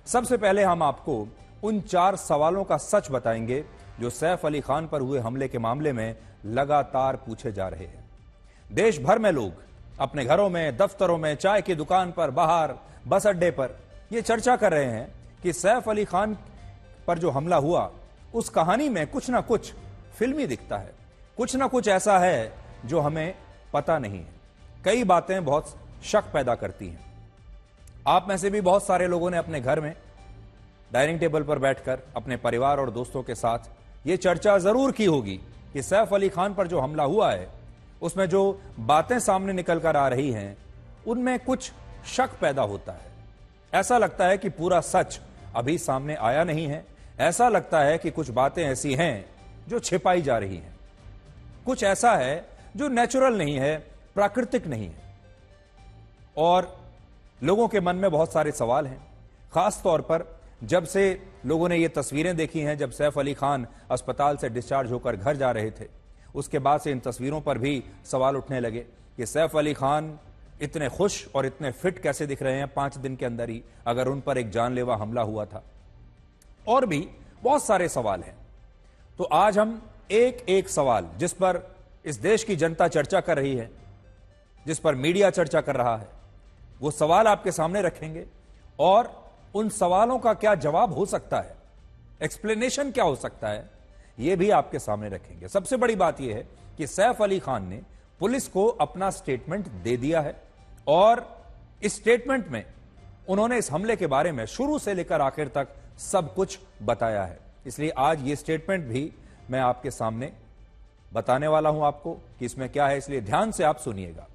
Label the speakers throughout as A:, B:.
A: सबसे पहले हम आपको उन 4 सवालों का सच बताएंगे जो सैफ अली खान पर हुए हमले के मामले में लगातार पूछे जा रहे हैं। देश भर में लोग अपने घरों में, दफ्तरों में, चाय की दुकान पर, बाहर, बस अड्डे पर यह चर्चा कर रहे हैं कि सैफ अली खान पर जो हमला हुआ उस कहानी में कुछ ना कुछ फिल्मी दिखता है, कुछ ना कुछ ऐसा है जो हमें पता नहीं है। कई बातें बहुत शक पैदा करती हैं। आप में से भी बहुत सारे लोगों ने अपने घर में डाइनिंग टेबल पर बैठकर अपने परिवार और दोस्तों के साथ यह चर्चा जरूर की होगी कि सैफ अली खान पर जो हमला हुआ है उसमें जो बातें सामने निकल कर आ रही हैं उनमें कुछ शक पैदा होता है। ऐसा लगता है कि पूरा सच अभी सामने आया नहीं है। ऐसा लगता है कि कुछ बातें ऐसी हैं जो छिपाई जा रही हैं। कुछ ऐसा है जो नेचुरल नहीं है, प्राकृतिक नहीं है। और लोगों के मन में बहुत सारे सवाल हैं, खास तौर पर जब से लोगों ने ये तस्वीरें देखी हैं जब सैफ अली खान अस्पताल से डिस्चार्ज होकर घर जा रहे थे। उसके बाद से इन तस्वीरों पर भी सवाल उठने लगे कि सैफ अली खान इतने खुश और इतने फिट कैसे दिख रहे हैं 5 दिन के अंदर ही, अगर उन पर एक जानलेवा हमला हुआ था। और भी बहुत सारे सवाल हैं। तो आज हम एक एक सवाल जिस पर इस देश की जनता चर्चा कर रही है, जिस पर मीडिया चर्चा कर रहा है, वो सवाल आपके सामने रखेंगे और उन सवालों का क्या जवाब हो सकता है, एक्सप्लेनेशन क्या हो सकता है, यह भी आपके सामने रखेंगे। सबसे बड़ी बात यह है कि सैफ अली खान ने पुलिस को अपना स्टेटमेंट दे दिया है और इस स्टेटमेंट में उन्होंने इस हमले के बारे में शुरू से लेकर आखिर तक सब कुछ बताया है। इसलिए आज ये स्टेटमेंट भी मैं आपके सामने बताने वाला हूं आपको कि इसमें क्या है, इसलिए ध्यान से आप सुनिएगा।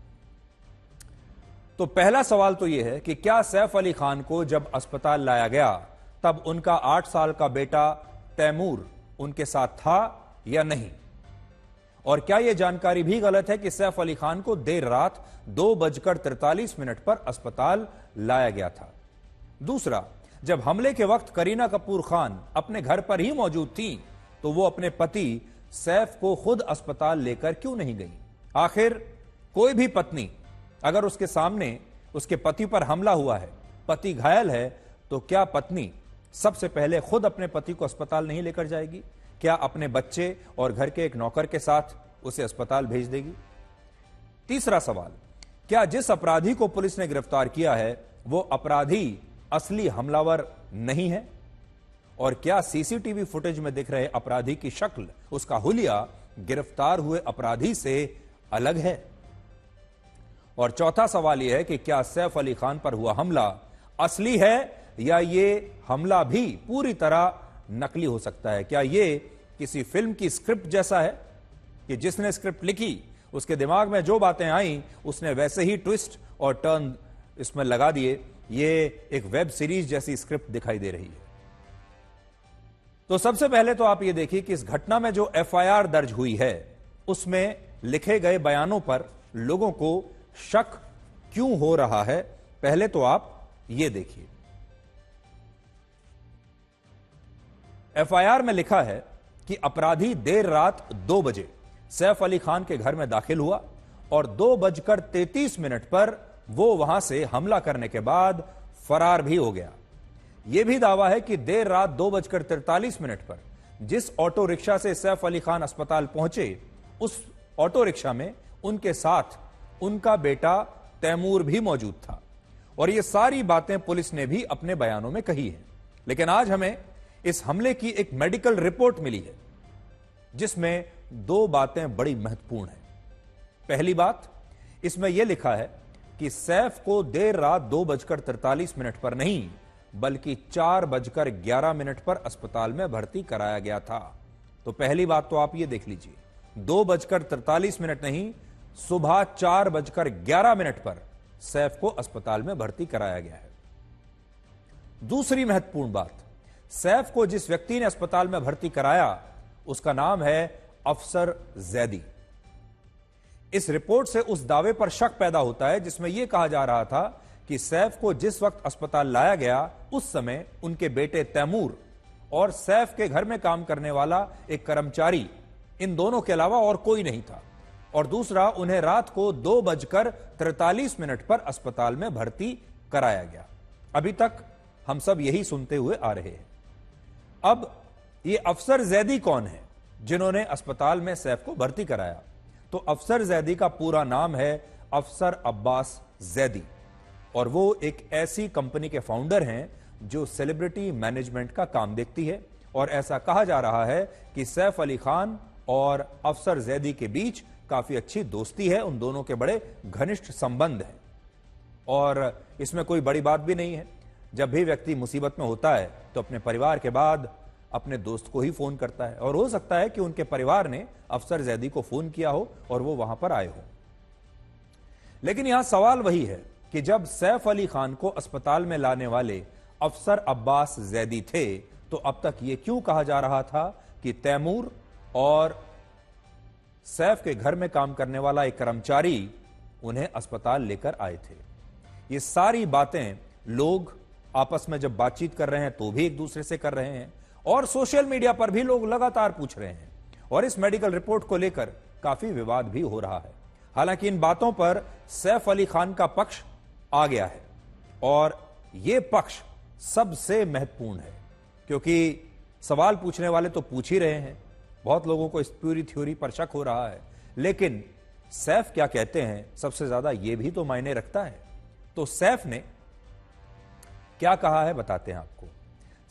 A: तो पहला सवाल तो यह है कि क्या सैफ अली खान को जब अस्पताल लाया गया तब उनका 8 साल का बेटा तैमूर उनके साथ था या नहीं? और क्या यह जानकारी भी गलत है कि सैफ अली खान को देर रात 2:43 पर अस्पताल लाया गया था? दूसरा, जब हमले के वक्त करीना कपूर खान अपने घर पर ही मौजूद थी तो वो अपने पति सैफ को खुद अस्पताल लेकर क्यों नहीं गई? आखिर कोई भी पत्नी अगर उसके सामने उसके पति पर हमला हुआ है, पति घायल है, तो क्या पत्नी सबसे पहले खुद अपने पति को अस्पताल नहीं लेकर जाएगी? क्या अपने बच्चे और घर के एक नौकर के साथ उसे अस्पताल भेज देगी? तीसरा सवाल, क्या जिस अपराधी को पुलिस ने गिरफ्तार किया है वो अपराधी असली हमलावर नहीं है? और क्या सीसीटीवी फुटेज में दिख रहे अपराधी की शक्ल, उसका हुलिया गिरफ्तार हुए अपराधी से अलग है? और चौथा सवाल यह है कि क्या सैफ अली खान पर हुआ हमला असली है या ये हमला भी पूरी तरह नकली हो सकता है? क्या ये किसी फिल्म की स्क्रिप्ट जैसा है कि जिसने स्क्रिप्ट लिखी उसके दिमाग में जो बातें आई उसने वैसे ही ट्विस्ट और टर्न इसमें लगा दिए? ये एक वेब सीरीज जैसी स्क्रिप्ट दिखाई दे रही है। तो सबसे पहले तो आप ये देखिए कि इस घटना में जो एफआईआर दर्ज हुई है उसमें लिखे गए बयानों पर लोगों को शक क्यों हो रहा है, पहले तो आप ये देखिए। एफआईआर में लिखा है कि अपराधी देर रात 2 बजे सैफ अली खान के घर में दाखिल हुआ और 2:33 पर वो वहां से हमला करने के बाद फरार भी हो गया। यह भी दावा है कि देर रात 2:43 पर जिस ऑटो रिक्शा से सैफ अली खान अस्पताल पहुंचे उस ऑटो रिक्शा में उनके साथ उनका बेटा तैमूर भी मौजूद था। और ये सारी बातें पुलिस ने भी अपने बयानों में कही है। लेकिन आज हमें इस हमले की एक मेडिकल रिपोर्ट मिली है जिसमें 2 बातें बड़ी महत्वपूर्ण हैं। पहली बात, इसमें यह लिखा है कि सैफ को देर रात 2:43 पर नहीं बल्कि 4:11 पर अस्पताल में भर्ती कराया गया था। तो पहली बात तो आप ये देख लीजिए, 2:43 नहीं, सुबह 4:11 पर सैफ को अस्पताल में भर्ती कराया गया है। दूसरी महत्वपूर्ण बात, सैफ को जिस व्यक्ति ने अस्पताल में भर्ती कराया उसका नाम है अफसर जैदी। इस रिपोर्ट से उस दावे पर शक पैदा होता है जिसमें यह कहा जा रहा था कि सैफ को जिस वक्त अस्पताल लाया गया उस समय उनके बेटे तैमूर और सैफ के घर में काम करने वाला एक कर्मचारी, इन दोनों के अलावा और कोई नहीं था। और दूसरा, उन्हें रात को 2:43 पर अस्पताल में भर्ती कराया गया। अभी तक हम सब यही सुनते हुए आ रहे हैं। अब ये अफसर जैदी कौन है जिन्होंने अस्पताल में सैफ को भर्ती कराया? तो अफसर जैदी का पूरा नाम है अफसर अब्बास जैदी, और वो एक ऐसी कंपनी के फाउंडर हैं जो सेलिब्रिटी मैनेजमेंट का काम देखती है। और ऐसा कहा जा रहा है कि सैफ अली खान और अफसर जैदी के बीच काफी अच्छी दोस्ती है, उन दोनों के बड़े घनिष्ठ संबंध हैं। और इसमें कोई बड़ी बात भी नहीं है। जब भी व्यक्ति मुसीबत में होता है तो अपने परिवार के बाद अपने दोस्त को ही फोन करता है, और हो सकता है कि उनके परिवार ने अफसर जैदी को फोन किया हो और वो वहां पर आए हो। लेकिन यहां सवाल वही है कि जब सैफ अली खान को अस्पताल में लाने वाले अफसर अब्बास जैदी थे, तो अब तक यह क्यों कहा जा रहा था कि तैमूर और सैफ के घर में काम करने वाला एक कर्मचारी उन्हें अस्पताल लेकर आए थे? ये सारी बातें लोग आपस में जब बातचीत कर रहे हैं तो भी एक दूसरे से कर रहे हैं, और सोशल मीडिया पर भी लोग लगातार पूछ रहे हैं, और इस मेडिकल रिपोर्ट को लेकर काफी विवाद भी हो रहा है। हालांकि इन बातों पर सैफ अली खान का पक्ष आ गया है, और यह पक्ष सबसे महत्वपूर्ण है, क्योंकि सवाल पूछने वाले तो पूछ ही रहे हैं, बहुत लोगों को इस पूरी थ्योरी पर शक हो रहा है, लेकिन सैफ क्या कहते हैं सबसे ज्यादा यह भी तो मायने रखता है। तो सैफ ने क्या कहा है बताते हैं आपको।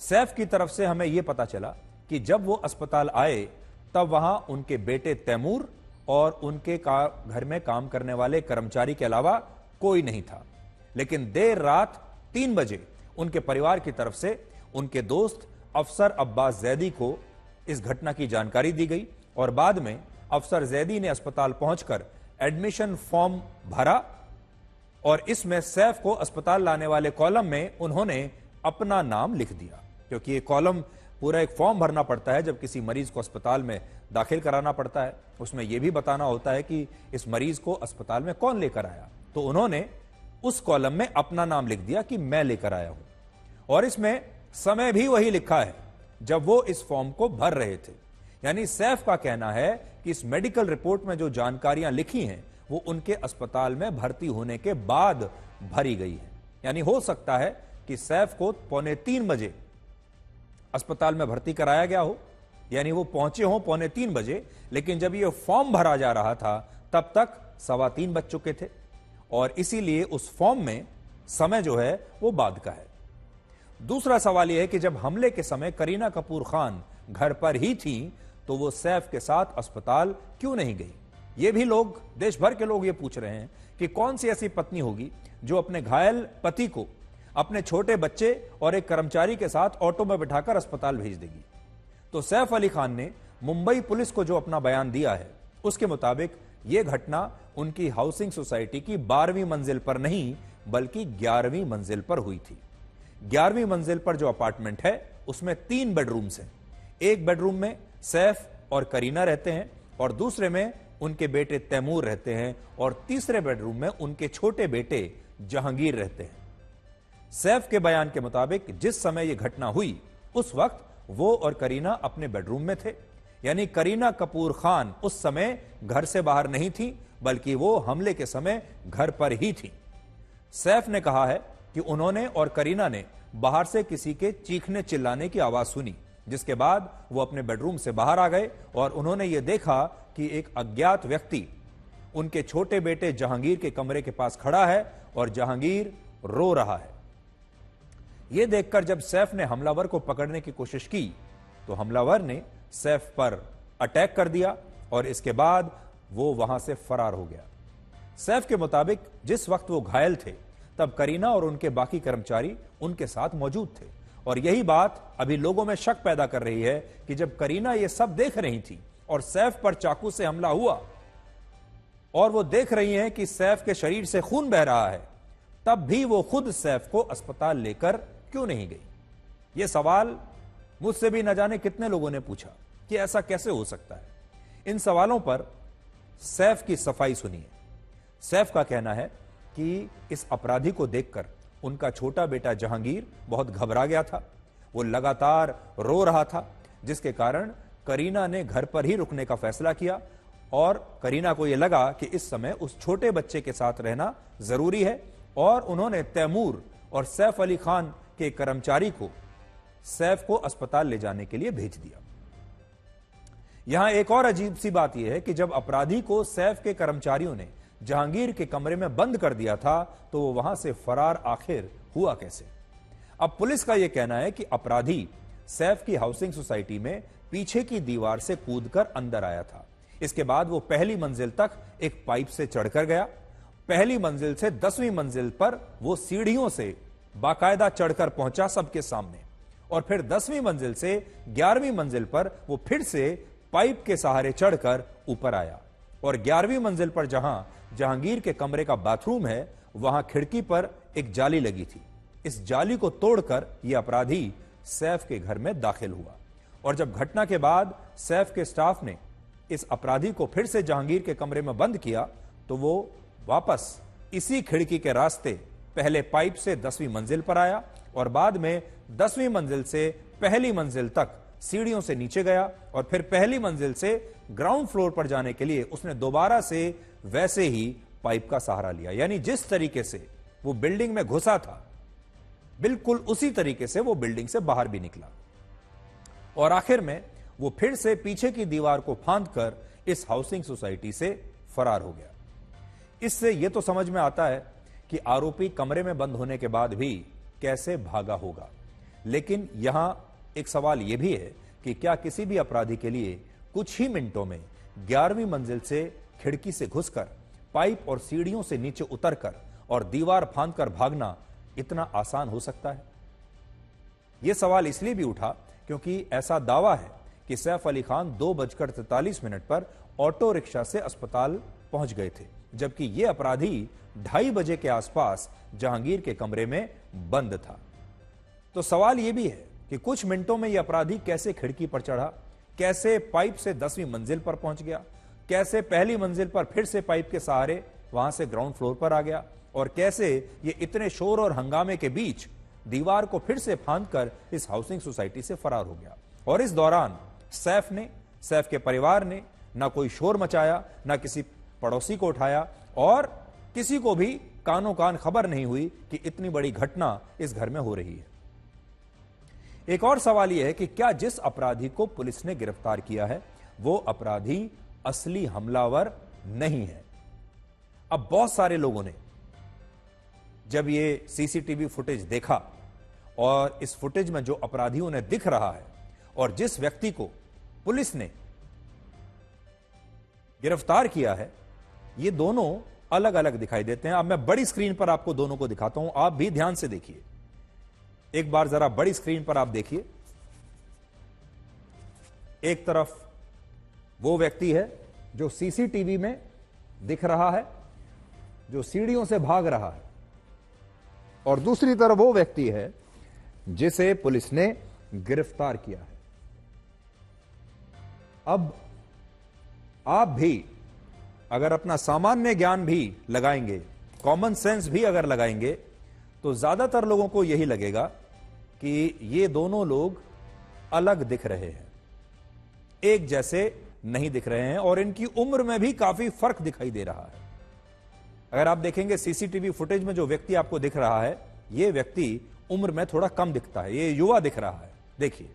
A: सैफ की तरफ से हमें यह पता चला कि जब वो अस्पताल आए तब वहां उनके बेटे तैमूर और उनके घर में काम करने वाले कर्मचारी के अलावा कोई नहीं था। लेकिन देर रात 3 बजे उनके परिवार की तरफ से उनके दोस्त अफसर अब्बास जैदी को इस घटना की जानकारी दी गई, और बाद में अफसर जैदी ने अस्पताल पहुंचकर एडमिशन फॉर्म भरा, और इसमें सैफ को अस्पताल लाने वाले कॉलम में उन्होंने अपना नाम लिख दिया, क्योंकि ये कॉलम पूरा एक फॉर्म भरना पड़ता है जब किसी मरीज को अस्पताल में दाखिल कराना पड़ता है। उसमें यह भी बताना होता है कि इस मरीज को अस्पताल में कौन लेकर आया। तो उन्होंने उस कॉलम में अपना नाम लिख दिया कि मैं लेकर आया हूं, और इसमें समय भी वही लिखा है जब वो इस फॉर्म को भर रहे थे। यानी सैफ का कहना है कि इस मेडिकल रिपोर्ट में जो जानकारियां लिखी हैं वो उनके अस्पताल में भर्ती होने के बाद भरी गई है। यानी हो सकता है कि सैफ को 2:45 बजे अस्पताल में भर्ती कराया गया हो, यानी वो पहुंचे हो 2:45 बजे, लेकिन जब ये फॉर्म भरा जा रहा था तब तक 3:15 बज चुके थे, और इसीलिए उस फॉर्म में समय जो है वो बाद का है। दूसरा सवाल यह है कि जब हमले के समय करीना कपूर खान घर पर ही थी तो वो सैफ के साथ अस्पताल क्यों नहीं गई? ये भी लोग, देश भर के लोग ये पूछ रहे हैं कि कौन सी ऐसी पत्नी होगी जो अपने घायल पति को अपने छोटे बच्चे और एक कर्मचारी के साथ ऑटो में बिठाकर अस्पताल भेज देगी। तो सैफ अली खान ने मुंबई पुलिस को जो अपना बयान दिया है उसके मुताबिक यह घटना उनकी हाउसिंग सोसाइटी की 12वीं मंजिल पर नहीं बल्कि 11वीं मंजिल पर हुई थी। 11वीं मंजिल पर जो अपार्टमेंट है उसमें 3 बेडरूम्स हैं। एक बेडरूम में सैफ और करीना रहते हैं, और दूसरे में उनके बेटे तैमूर रहते हैं, और तीसरे बेडरूम में उनके छोटे बेटे जहांगीर रहते हैं। सैफ के बयान के मुताबिक जिस समय यह घटना हुई उस वक्त वो और करीना अपने बेडरूम में थे, यानी करीना कपूर खान उस समय घर से बाहर नहीं थी बल्कि वो हमले के समय घर पर ही थी। सैफ ने कहा है कि उन्होंने और करीना ने बाहर से किसी के चीखने चिल्लाने की आवाज सुनी, जिसके बाद वो अपने बेडरूम से बाहर आ गए और उन्होंने ये देखा कि एक अज्ञात व्यक्ति उनके छोटे बेटे जहांगीर के कमरे के पास खड़ा है और जहांगीर रो रहा है। यह देखकर जब सैफ ने हमलावर को पकड़ने की कोशिश की तो हमलावर ने सैफ पर अटैक कर दिया और इसके बाद वो वहां से फरार हो गया। सैफ के मुताबिक जिस वक्त वो घायल थे तब करीना और उनके बाकी कर्मचारी उनके साथ मौजूद थे, और यही बात अभी लोगों में शक पैदा कर रही है कि जब करीना ये सब देख रही थी और सैफ पर चाकू से हमला हुआ और वो देख रही हैं कि सैफ के शरीर से खून बह रहा है, तब भी वो खुद सैफ को अस्पताल लेकर क्यों नहीं गई? ये सवाल मुझसे भी न जाने कितने लोगों ने पूछा कि ऐसा कैसे हो सकता है। इन सवालों पर सैफ की सफाई सुनिए। सैफ का कहना है कि इस अपराधी को देखकर उनका छोटा बेटा जहांगीर बहुत घबरा गया था, वो लगातार रो रहा था, जिसके कारण करीना ने घर पर ही रुकने का फैसला किया और करीना को यह लगा कि इस समय उस छोटे बच्चे के साथ रहना जरूरी है, और उन्होंने तैमूर और सैफ अली खान के कर्मचारी को सैफ को अस्पताल ले जाने के लिए भेज दिया। यहां एक और अजीब सी बात यह है कि जब अपराधी को सैफ के कर्मचारियों ने जहांगीर के कमरे में बंद कर दिया था तो वो वहां से फरार आखिर हुआ कैसे? अब पुलिस का यह कहना है कि अपराधी सैफ की हाउसिंग सोसाइटी में पीछे की दीवार से कूदकर अंदर आया था। इसके बाद वो पहली मंजिल तक एक पाइप से चढ़कर गया। पहली मंजिल से 10वीं मंजिल पर वो सीढ़ियों से बाकायदा चढ़कर पहुंचा सबके सामने, और फिर 10वीं मंजिल से 11वीं मंजिल पर वो फिर से पाइप के सहारे चढ़कर ऊपर आया। और 11वीं मंजिल पर जहां जहांगीर के कमरे का बाथरूम है, वहां खिड़की पर एक जाली लगी थी। इस जाली को तोड़कर यह अपराधी सैफ के घर में दाखिल हुआ। और जब घटना के बाद सैफ के स्टाफ ने इस अपराधी को फिर से जहांगीर के कमरे में बंद किया तो वो वापस इसी खिड़की के रास्ते पहले पाइप से 10वीं मंजिल पर आया और बाद में 10वीं मंजिल से पहली मंजिल तक सीढ़ियों से नीचे गया, और फिर पहली मंजिल से ग्राउंड फ्लोर पर जाने के लिए उसने दोबारा से वैसे ही पाइप का सहारा लिया। यानी जिस तरीके से वो बिल्डिंग में घुसा था, बिल्कुल उसी तरीके से वो बिल्डिंग से बाहर भी निकला, और आखिर में वो फिर से पीछे की दीवार को फांदकर इस हाउसिंग सोसाइटी से फरार हो गया। इससे यह तो समझ में आता है कि आरोपी कमरे में बंद होने के बाद भी कैसे भागा होगा, लेकिन यहां एक सवाल यह भी है कि क्या किसी भी अपराधी के लिए कुछ ही मिनटों में 11वीं मंजिल से खिड़की से घुसकर पाइप और सीढ़ियों से नीचे उतरकर और दीवार फांदकर भागना इतना आसान हो सकता है? यह सवाल इसलिए भी उठा क्योंकि ऐसा दावा है कि सैफ अली खान 2:43 पर ऑटो रिक्शा से अस्पताल पहुंच गए थे, जबकि यह अपराधी 2:30 बजे के आसपास जहांगीर के कमरे में बंद था। तो सवाल यह भी है कि कुछ मिनटों में यह अपराधी कैसे खिड़की पर चढ़ा, कैसे पाइप से 10वीं मंजिल पर पहुंच गया, कैसे पहली मंजिल पर फिर से पाइप के सहारे वहां से ग्राउंड फ्लोर पर आ गया, और कैसे ये इतने शोर और हंगामे के बीच दीवार को फिर से फांदकर इस हाउसिंग सोसाइटी से फरार हो गया। और इस दौरान सैफ के परिवार ने ना कोई शोर मचाया, ना किसी पड़ोसी को उठाया, और किसी को भी कानों कान खबर नहीं हुई कि इतनी बड़ी घटना इस घर में हो रही है। एक और सवाल यह है कि क्या जिस अपराधी को पुलिस ने गिरफ्तार किया है वो अपराधी असली हमलावर नहीं है? अब बहुत सारे लोगों ने जब ये सीसीटीवी फुटेज देखा और इस फुटेज में जो अपराधी उन्हें दिख रहा है और जिस व्यक्ति को पुलिस ने गिरफ्तार किया है, ये दोनों अलग अलग दिखाई देते हैं। अब मैं बड़ी स्क्रीन पर आपको दोनों को दिखाता हूं, आप भी ध्यान से देखिए। एक बार जरा बड़ी स्क्रीन पर आप देखिए। एक तरफ वो व्यक्ति है जो सीसीटीवी में दिख रहा है, जो सीढ़ियों से भाग रहा है, और दूसरी तरफ वो व्यक्ति है जिसे पुलिस ने गिरफ्तार किया है। अब आप भी अगर अपना सामान्य ज्ञान भी लगाएंगे, कॉमन सेंस भी अगर लगाएंगे, तो ज्यादातर लोगों को यही लगेगा कि ये दोनों लोग अलग दिख रहे हैं, एक जैसे नहीं दिख रहे हैं, और इनकी उम्र में भी काफी फर्क दिखाई दे रहा है। अगर आप देखेंगे सीसीटीवी फुटेज में जो व्यक्ति आपको दिख रहा है, यह व्यक्ति उम्र में थोड़ा कम दिखता है, ये युवा दिख रहा है। देखिए,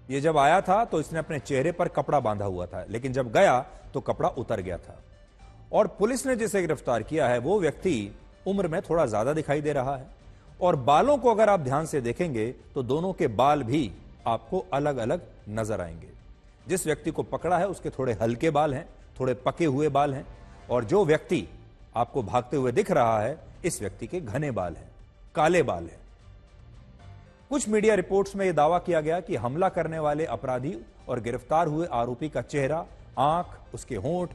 A: ये जब आया था तो इसने अपने चेहरे पर कपड़ा बांधा हुआ था, लेकिन जब गया तो कपड़ा उतर गया था। और पुलिस ने जिसे गिरफ्तार किया है वो व्यक्ति उम्र में थोड़ा ज्यादा दिखाई दे रहा है, और बालों को अगर आप ध्यान से देखेंगे तो दोनों के बाल भी आपको अलग अलग नजर आएंगे। जिस व्यक्ति को पकड़ा है उसके थोड़े हल्के बाल हैं, थोड़े पके हुए बाल हैं, और जो व्यक्ति आपको भागते हुए दिख रहा है, इस व्यक्ति के घने बाल हैं, काले बाल हैं। कुछ मीडिया रिपोर्ट्स में यह दावा किया गया कि हमला करने वाले अपराधी और गिरफ्तार हुए आरोपी का चेहरा, आंख, उसके होंठ,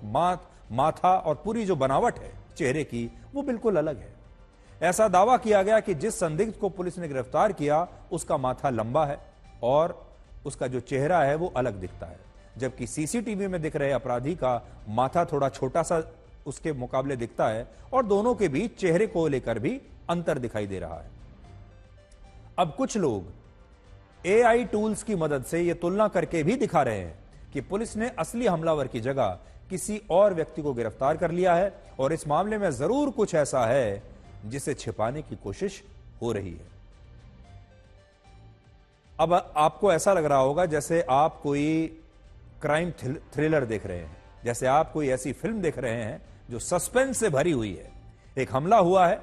A: माथा और पूरी जो बनावट है चेहरे की, वो बिल्कुल अलग है। ऐसा दावा किया गया कि जिस संदिग्ध को पुलिस ने गिरफ्तार किया उसका माथा लंबा है और उसका जो चेहरा है वो अलग दिखता है, जबकि सीसीटीवी में दिख रहे अपराधी का माथा थोड़ा छोटा सा उसके मुकाबले दिखता है, और दोनों के बीच चेहरे को लेकर भी अंतर दिखाई दे रहा है। अब कुछ लोग एआई टूल्स की मदद से यह तुलना करके भी दिखा रहे हैं कि पुलिस ने असली हमलावर की जगह किसी और व्यक्ति को गिरफ्तार कर लिया है, और इस मामले में जरूर कुछ ऐसा है जिसे छिपाने की कोशिश हो रही है। अब आपको ऐसा लग रहा होगा जैसे आप कोई क्राइम थ्रिलर देख रहे हैं, जैसे आप कोई ऐसी फिल्म देख रहे हैं जो सस्पेंस से भरी हुई है। एक हमला हुआ है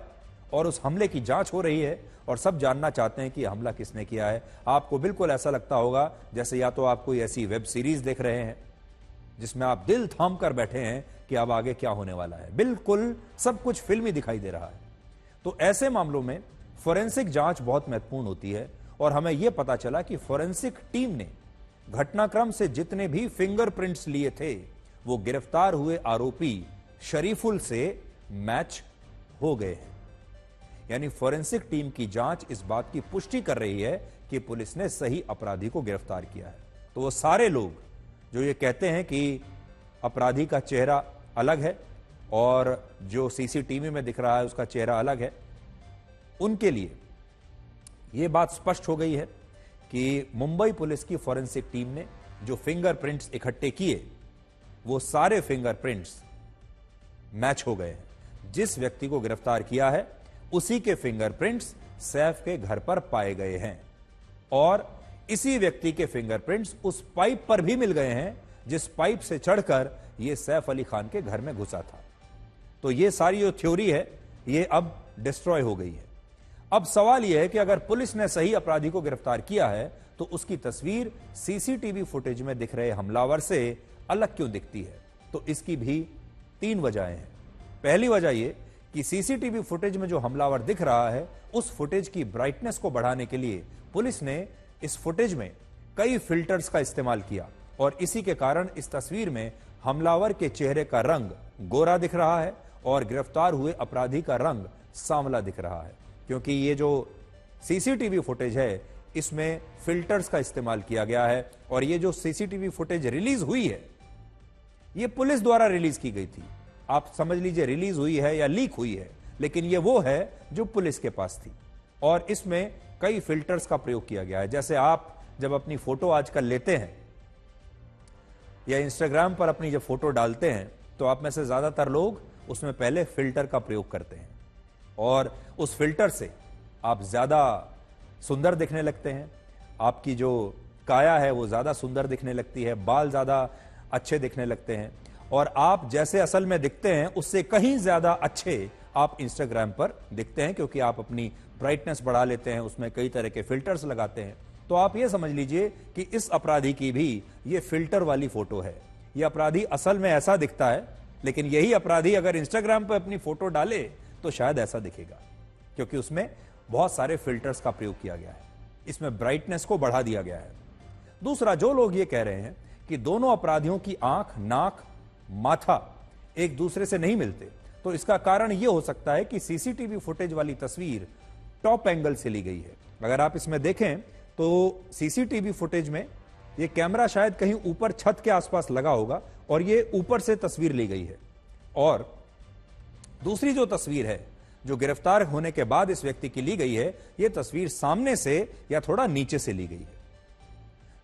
A: और उस हमले की जांच हो रही है और सब जानना चाहते हैं कि यह हमला किसने किया है। आपको बिल्कुल ऐसा लगता होगा जैसे या तो आप कोई ऐसी वेब सीरीज देख रहे हैं जिसमें आप दिल थाम कर बैठे हैं कि अब आगे क्या होने वाला है। बिल्कुल सब कुछ फिल्मी दिखाई दे रहा है। तो ऐसे मामलों में फोरेंसिक जांच बहुत महत्वपूर्ण होती है और हमें यह पता चला कि फोरेंसिक टीम ने घटनाक्रम से जितने भी फिंगरप्रिंट्स लिए थे वो गिरफ्तार हुए आरोपी शरीफुल से मैच हो गए हैं। यानी फोरेंसिक टीम की जांच इस बात की पुष्टि कर रही है कि पुलिस ने सही अपराधी को गिरफ्तार किया है। तो वो सारे लोग जो ये कहते हैं कि अपराधी का चेहरा अलग है और जो सीसीटीवी में दिख रहा है उसका चेहरा अलग है, उनके लिए यह बात स्पष्ट हो गई है कि मुंबई पुलिस की फोरेंसिक टीम ने जो फिंगरप्रिंट्स इकट्ठे किए वो सारे फिंगरप्रिंट्स मैच हो गए हैं। जिस व्यक्ति को गिरफ्तार किया है उसी के फिंगरप्रिंट्स सैफ के घर पर पाए गए हैं और इसी व्यक्ति के फिंगरप्रिंट्स उस पाइप पर भी मिल गए हैं जिस पाइप से चढ़कर यह सैफ अली खान के घर में घुसा था। तो यह सारी जो थ्योरी है यह अब डिस्ट्रॉय हो गई है। अब सवाल यह है कि अगर पुलिस ने सही अपराधी को गिरफ्तार किया है तो उसकी तस्वीर सीसीटीवी फुटेज में दिख रहे हमलावर से अलग क्यों दिखती है? तो इसकी भी 3 वजहें हैं। पहली वजह यह कि सीसीटीवी फुटेज में जो हमलावर दिख रहा है उस फुटेज की ब्राइटनेस को बढ़ाने के लिए पुलिस ने इस फुटेज में कई फिल्टर्स का इस्तेमाल किया और इसी के कारण इस तस्वीर में हमलावर के चेहरे का रंग गोरा दिख रहा है और गिरफ्तार हुए अपराधी का रंग सांवला दिख रहा है। क्योंकि ये जो सीसीटीवी फुटेज है इसमें फिल्टर्स का इस्तेमाल किया गया है और ये जो सीसीटीवी फुटेज रिलीज हुई है ये पुलिस द्वारा रिलीज की गई थी। आप समझ लीजिए रिलीज हुई है या लीक हुई है, लेकिन ये वो है जो पुलिस के पास थी और इसमें कई फिल्टर्स का प्रयोग किया गया है। जैसे आप जब अपनी फोटो आजकल लेते हैं या इंस्टाग्राम पर अपनी जब फोटो डालते हैं तो आप में से ज्यादातर लोग उसमें पहले फिल्टर का प्रयोग करते हैं और उस फिल्टर से आप ज्यादा सुंदर दिखने लगते हैं। आपकी जो काया है वो ज्यादा सुंदर दिखने लगती है, बाल ज्यादा अच्छे दिखने लगते हैं और आप जैसे असल में दिखते हैं उससे कहीं ज्यादा अच्छे आप इंस्टाग्राम पर दिखते हैं क्योंकि आप अपनी ब्राइटनेस बढ़ा लेते हैं, उसमें कई तरह के फिल्टर्स लगाते हैं। तो आप ये समझ लीजिए कि इस अपराधी की भी ये फिल्टर वाली फोटो है। ये अपराधी असल में ऐसा दिखता है, लेकिन यही अपराधी अगर इंस्टाग्राम पर अपनी फोटो डाले तो शायद ऐसा दिखेगा क्योंकि उसमें बहुत सारे फिल्टर्स का प्रयोग किया गया है, इसमें ब्राइटनेस को बढ़ा दिया गया है। दूसरा, जो लोग ये कह रहे हैं कि दोनों अपराधियों की आंख, नाक, माथा एक दूसरे से नहीं मिलते, तो इसका कारण यह हो सकता है कि सीसीटीवी फुटेज वाली तस्वीर टॉप एंगल से ली गई है। अगर आप इसमें देखें तो सीसीटीवी फुटेज में यह कैमरा शायद कहीं ऊपर छत के आसपास लगा होगा और यह ऊपर से तस्वीर ली गई है और दूसरी जो तस्वीर है जो गिरफ्तार होने के बाद इस व्यक्ति की ली गई है, यह तस्वीर सामने से या थोड़ा नीचे से ली गई है।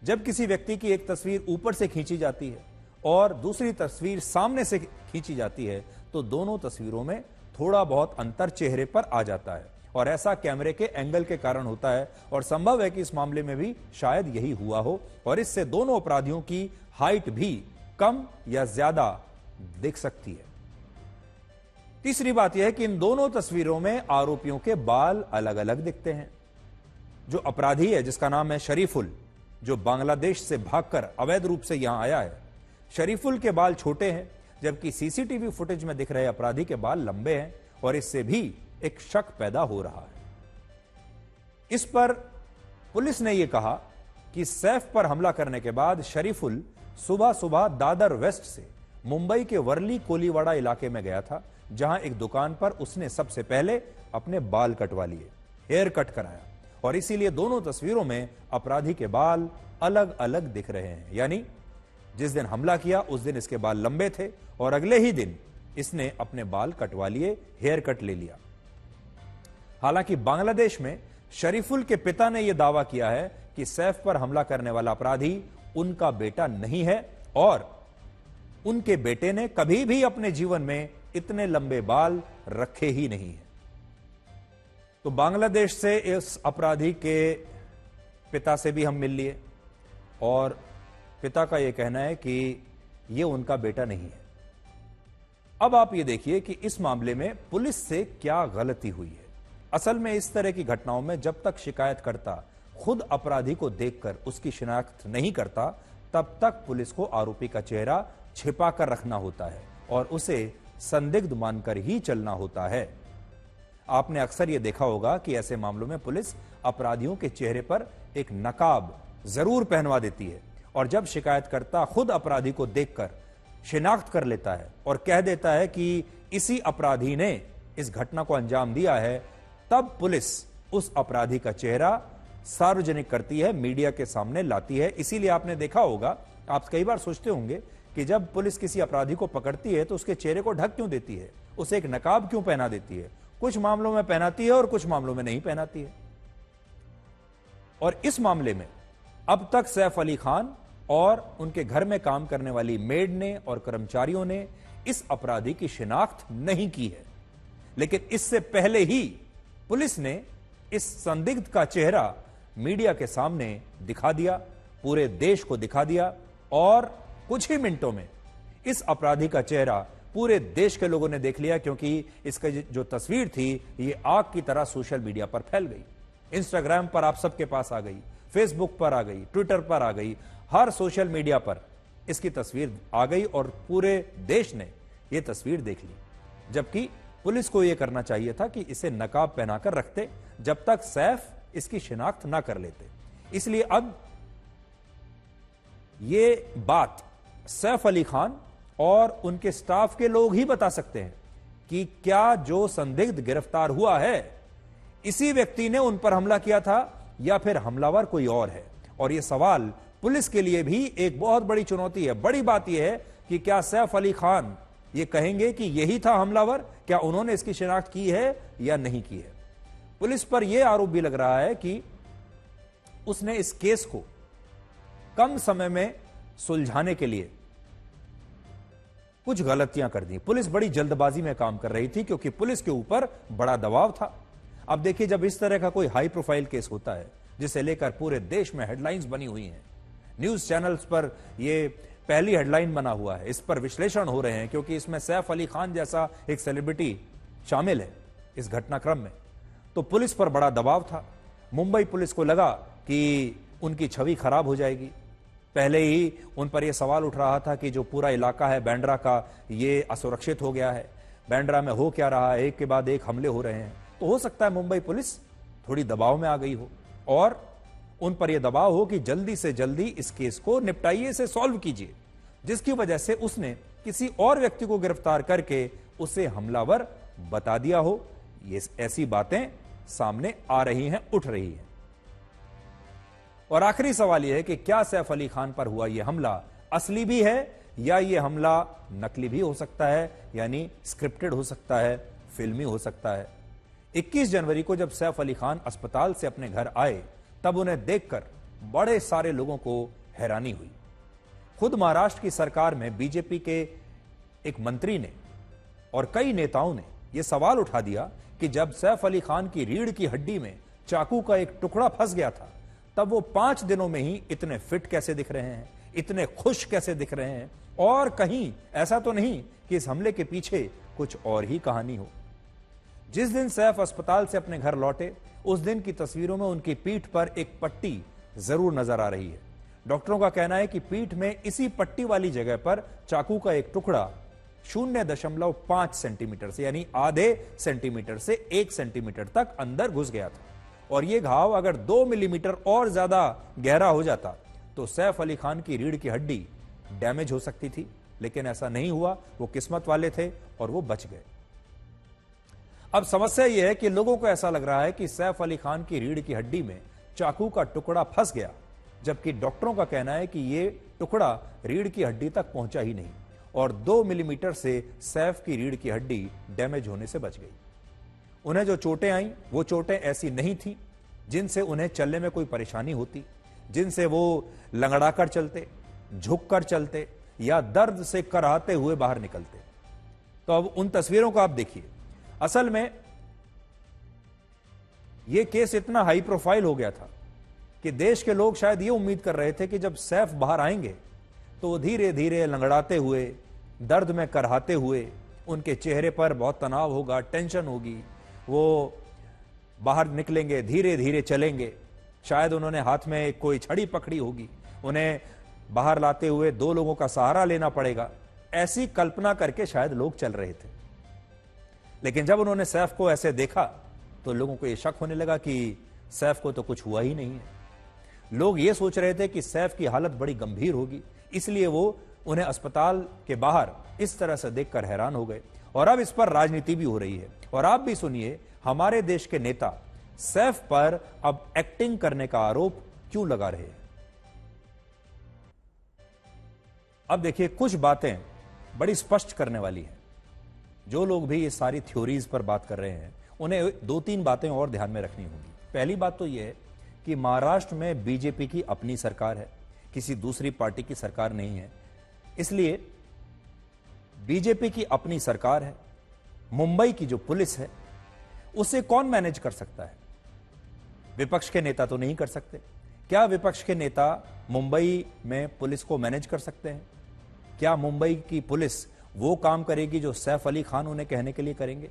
A: जब किसी व्यक्ति की एक तस्वीर ऊपर से खींची जाती है और दूसरी तस्वीर सामने से खींची जाती है तो दोनों तस्वीरों में थोड़ा बहुत अंतर चेहरे पर आ जाता है और ऐसा कैमरे के एंगल के कारण होता है और संभव है कि इस मामले में भी शायद यही हुआ हो और इससे दोनों अपराधियों की हाइट भी कम या ज्यादा दिख सकती है। तीसरी बात यह है कि इन दोनों तस्वीरों में आरोपियों के बाल अलग अलग दिखते हैं। जो अपराधी है जिसका नाम है शरीफुल, जो बांग्लादेश से भागकर अवैध रूप से यहां आया है, शरीफुल के बाल छोटे हैं जबकि सीसीटीवी फुटेज में दिख रहे अपराधी के बाल लंबे हैं और इससे भी एक शक पैदा हो रहा है। इस पर पुलिस ने यह कहा कि सैफ पर हमला करने के बाद शरीफुल सुबह सुबह दादर वेस्ट से मुंबई के वर्ली कोलीवाड़ा इलाके में गया था, जहां एक दुकान पर उसने सबसे पहले अपने बाल कटवा लिए, हेयर कट कराया और इसीलिए दोनों तस्वीरों में अपराधी के बाल अलग अलग दिख रहे हैं। यानी जिस दिन हमला किया उस दिन इसके बाल लंबे थे और अगले ही दिन इसने अपने बाल कटवा लिए, हेयर कट ले लिया। हालांकि बांग्लादेश में शरीफुल के पिता ने यह दावा किया है कि सैफ पर हमला करने वाला अपराधी उनका बेटा नहीं है और उनके बेटे ने कभी भी अपने जीवन में इतने लंबे बाल रखे ही नहीं है। तो बांग्लादेश से इस अपराधी के पिता से भी हम मिल लिए और पिता का यह कहना है कि यह उनका बेटा नहीं है। अब आप ये देखिए कि इस मामले में पुलिस से क्या गलती हुई है। असल में इस तरह की घटनाओं में जब तक शिकायतकर्ता खुद अपराधी को देखकर उसकी शिनाख्त नहीं करता, तब तक पुलिस को आरोपी का चेहरा छिपा कर रखना होता है और उसे संदिग्ध मानकर ही चलना होता है। आपने अक्सर यह देखा होगा कि ऐसे मामलों में पुलिस अपराधियों के चेहरे पर एक नकाब जरूर पहनवा देती है और जब शिकायतकर्ता खुद अपराधी को देखकर शिनाख्त कर लेता है और कह देता है कि इसी अपराधी ने इस घटना को अंजाम दिया है, तब पुलिस उस अपराधी का चेहरा सार्वजनिक करती है, मीडिया के सामने लाती है। इसीलिए आपने देखा होगा, आप कई बार सोचते होंगे कि जब पुलिस किसी अपराधी को पकड़ती है तो उसके चेहरे को ढक क्यों देती है, उसे एक नकाब क्यों पहना देती है। कुछ मामलों में पहनाती है और कुछ मामलों में नहीं पहनाती है। और इस मामले में अब तक सैफ अली खान और उनके घर में काम करने वाली मेड ने और कर्मचारियों ने इस अपराधी की शिनाख्त नहीं की है, लेकिन इससे पहले ही पुलिस ने इस संदिग्ध का चेहरा मीडिया के सामने दिखा दिया, पूरे देश को दिखा दिया और कुछ ही मिनटों में इस अपराधी का चेहरा पूरे देश के लोगों ने देख लिया, क्योंकि इसका जो तस्वीर थी ये आग की तरह सोशल मीडिया पर फैल गई। इंस्टाग्राम पर आप सबके पास आ गई, फेसबुक पर आ गई, ट्विटर पर आ गई, हर सोशल मीडिया पर इसकी तस्वीर आ गई और पूरे देश ने यह तस्वीर देख ली। जबकि पुलिस को यह करना चाहिए था कि इसे नकाब पहनाकर रखते जब तक सैफ इसकी शिनाख्त ना कर लेते। इसलिए अब यह बात सैफ अली खान और उनके स्टाफ के लोग ही बता सकते हैं कि क्या जो संदिग्ध गिरफ्तार हुआ है इसी व्यक्ति ने उन पर हमला किया था या फिर हमलावर कोई और है। और यह सवाल पुलिस के लिए भी एक बहुत बड़ी चुनौती है। बड़ी बात यह है कि क्या सैफ अली खान ये कहेंगे कि यही था हमलावर, क्या उन्होंने इसकी शिनाख्त की है या नहीं की है। पुलिस पर यह आरोप भी लग रहा है कि उसने इस केस को कम समय में सुलझाने के लिए कुछ गलतियां कर दी। पुलिस बड़ी जल्दबाजी में काम कर रही थी क्योंकि पुलिस के ऊपर बड़ा दबाव था। अब देखिए, जब इस तरह का कोई हाई प्रोफाइल केस होता है जिसे लेकर पूरे देश में हेडलाइंस बनी हुई हैं, न्यूज चैनल्स पर यह पहली हेडलाइन बना हुआ है, इस पर विश्लेषण हो रहे हैं क्योंकि इसमें सैफ अली खान जैसा एक सेलिब्रिटी शामिल है इस घटनाक्रम में, तो पुलिस पर बड़ा दबाव था। मुंबई पुलिस को लगा कि उनकी छवि खराब हो जाएगी। पहले ही उन पर यह सवाल उठ रहा था कि जो पूरा इलाका है बांद्रा का, ये असुरक्षित हो गया है, बांद्रा में हो क्या रहा है, एक के बाद एक हमले हो रहे हैं। तो हो सकता है मुंबई पुलिस थोड़ी दबाव में आ गई हो और उन पर यह दबाव हो कि जल्दी से जल्दी इस केस को निपटाइए, इसे सॉल्व कीजिए, जिसकी वजह से उसने किसी और व्यक्ति को गिरफ्तार करके उसे हमलावर बता दिया हो। ये ऐसी बातें सामने आ रही हैं, उठ रही हैं। और आखिरी सवाल यह है कि क्या सैफ अली खान पर हुआ यह हमला असली भी है या यह हमला नकली भी हो सकता है, यानी स्क्रिप्टेड हो सकता है, फिल्मी हो सकता है। 21 जनवरी को जब सैफ अली खान अस्पताल से अपने घर आए तब उन्हें देखकर बड़े सारे लोगों को हैरानी हुई। खुद महाराष्ट्र की सरकार में बीजेपी के एक मंत्री ने और कई नेताओं ने यह सवाल उठा दिया कि जब सैफ अली खान की रीढ़ की हड्डी में चाकू का एक टुकड़ा फंस गया था, तब वो 5 दिनों में ही इतने फिट कैसे दिख रहे हैं, इतने खुश कैसे दिख रहे हैं, और कहीं ऐसा तो नहीं कि इस हमले के पीछे कुछ और ही कहानी हो। जिस दिन सैफ अस्पताल से अपने घर लौटे उस दिन की तस्वीरों में उनकी पीठ पर एक पट्टी जरूर नजर आ रही है। डॉक्टरों का कहना है कि पीठ में इसी पट्टी वाली जगह पर चाकू का एक टुकड़ा 0.5 सेंटीमीटर से, यानी आधे सेंटीमीटर से 1 सेंटीमीटर तक अंदर घुस गया था। और यह घाव अगर 2 मिलीमीटर और ज्यादा गहरा हो जाता तो सैफ अली खान की रीढ़ की हड्डी डैमेज हो सकती थी, लेकिन ऐसा नहीं हुआ। वो किस्मत वाले थे और वो बच गए। अब समस्या यह है कि लोगों को ऐसा लग रहा है कि सैफ अली खान की रीढ़ की हड्डी में चाकू का टुकड़ा फंस गया, जबकि डॉक्टरों का कहना है कि यह टुकड़ा रीढ़ की हड्डी तक पहुंचा ही नहीं और 2 मिलीमीटर से सैफ की रीढ़ की हड्डी डैमेज होने से बच गई। उन्हें जो चोटें आई वो चोटें ऐसी नहीं थी जिनसे उन्हें चलने में कोई परेशानी होती, जिनसे वो लंगड़ाकर चलते, झुककर चलते या दर्द से कराहते हुए बाहर निकलते। तो अब उन तस्वीरों को आप देखिए। असल में यह केस इतना हाई प्रोफाइल हो गया था कि देश के लोग शायद ये उम्मीद कर रहे थे कि जब सैफ बाहर आएंगे तो वो धीरे धीरे लंगड़ाते हुए, दर्द में करहाते हुए, उनके चेहरे पर बहुत तनाव होगा, टेंशन होगी, वो बाहर निकलेंगे, धीरे धीरे चलेंगे, शायद उन्होंने हाथ में कोई छड़ी पकड़ी होगी, उन्हें बाहर लाते हुए 2 लोगों का सहारा लेना पड़ेगा, ऐसी कल्पना करके शायद लोग चल रहे थे। लेकिन जब उन्होंने सैफ को ऐसे देखा तो लोगों को यह शक होने लगा कि सैफ को तो कुछ हुआ ही नहीं है। लोग ये सोच रहे थे कि सैफ की हालत बड़ी गंभीर होगी, इसलिए वो उन्हें अस्पताल के बाहर इस तरह से देखकर हैरान हो गए। और अब इस पर राजनीति भी हो रही है। और आप भी सुनिए, हमारे देश के नेता सैफ पर अब एक्टिंग करने का आरोप क्यों लगा रहे हैं। अब देखिए, कुछ बातें बड़ी स्पष्ट करने वाली हैं। जो लोग भी ये सारी थ्योरीज पर बात कर रहे हैं, उन्हें 2-3 बातें और ध्यान में रखनी होगी। पहली बात तो यह है कि महाराष्ट्र में बीजेपी की अपनी सरकार है, किसी दूसरी पार्टी की सरकार नहीं है, इसलिए बीजेपी की अपनी सरकार है। मुंबई की जो पुलिस है उसे कौन मैनेज कर सकता है? विपक्ष के नेता तो नहीं कर सकते। क्या विपक्ष के नेता मुंबई में पुलिस को मैनेज कर सकते हैं? क्या मुंबई की पुलिस वो काम करेगी जो सैफ अली खान उन्हें कहने के लिए करेंगे,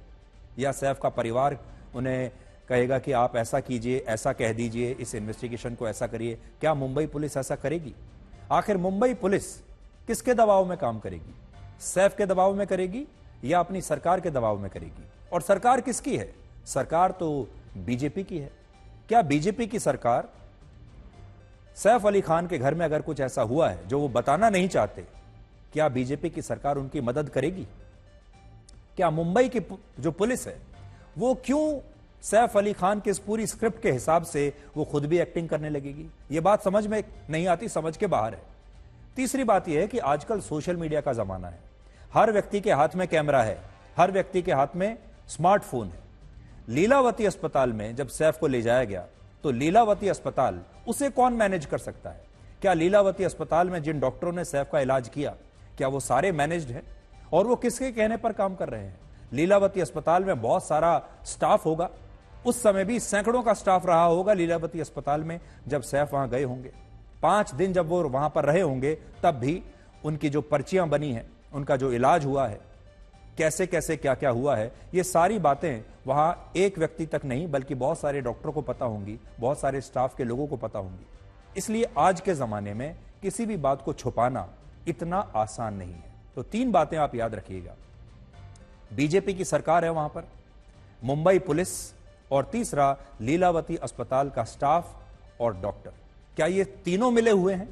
A: या सैफ का परिवार उन्हें कहेगा कि आप ऐसा कीजिए, ऐसा कह दीजिए, इस इन्वेस्टिगेशन को ऐसा करिए? क्या मुंबई पुलिस ऐसा करेगी? आखिर मुंबई पुलिस किसके दबाव में काम करेगी? सैफ के दबाव में करेगी या अपनी सरकार के दबाव में करेगी? और सरकार किसकी है? सरकार तो बीजेपी की है। क्या बीजेपी की सरकार सैफ अली खान के घर में अगर कुछ ऐसा हुआ है जो वो बताना नहीं चाहते, क्या बीजेपी की सरकार उनकी मदद करेगी? क्या मुंबई की जो पुलिस है वो क्यों सैफ अली खान के इस पूरी स्क्रिप्ट के हिसाब से वो खुद भी एक्टिंग करने लगेगी? ये बात समझ में नहीं आती, समझ के बाहर है। तीसरी बात यह है कि आजकल सोशल मीडिया का जमाना है, हर व्यक्ति के हाथ में कैमरा है, हर व्यक्ति के हाथ में स्मार्टफोन है। लीलावती अस्पताल में जब सैफ को ले जाया गया तो लीलावती अस्पताल, उसे कौन मैनेज कर सकता है? क्या लीलावती अस्पताल में जिन डॉक्टरों ने सैफ का इलाज किया, क्या वो सारे मैनेज्ड हैं? और वो किसके कहने पर काम कर रहे हैं? लीलावती अस्पताल में बहुत सारा स्टाफ होगा, उस समय भी सैकड़ों का स्टाफ रहा होगा लीलावती अस्पताल में जब सैफ वहां गए होंगे। 5 दिन जब वो वहां पर रहे होंगे, तब भी उनकी जो पर्चियां बनी हैं, उनका जो इलाज हुआ है, कैसे कैसे क्या क्या हुआ है, ये सारी बातें वहां एक व्यक्ति तक नहीं बल्कि बहुत सारे डॉक्टरों को पता होंगी, बहुत सारे स्टाफ के लोगों को पता होंगी। इसलिए आज के जमाने में किसी भी बात को छुपाना इतना आसान नहीं है। तो 3 बातें आप याद रखिएगा, बीजेपी की सरकार है वहां पर, मुंबई पुलिस, और तीसरा लीलावती अस्पताल का स्टाफ और डॉक्टर। क्या ये तीनों मिले हुए हैं?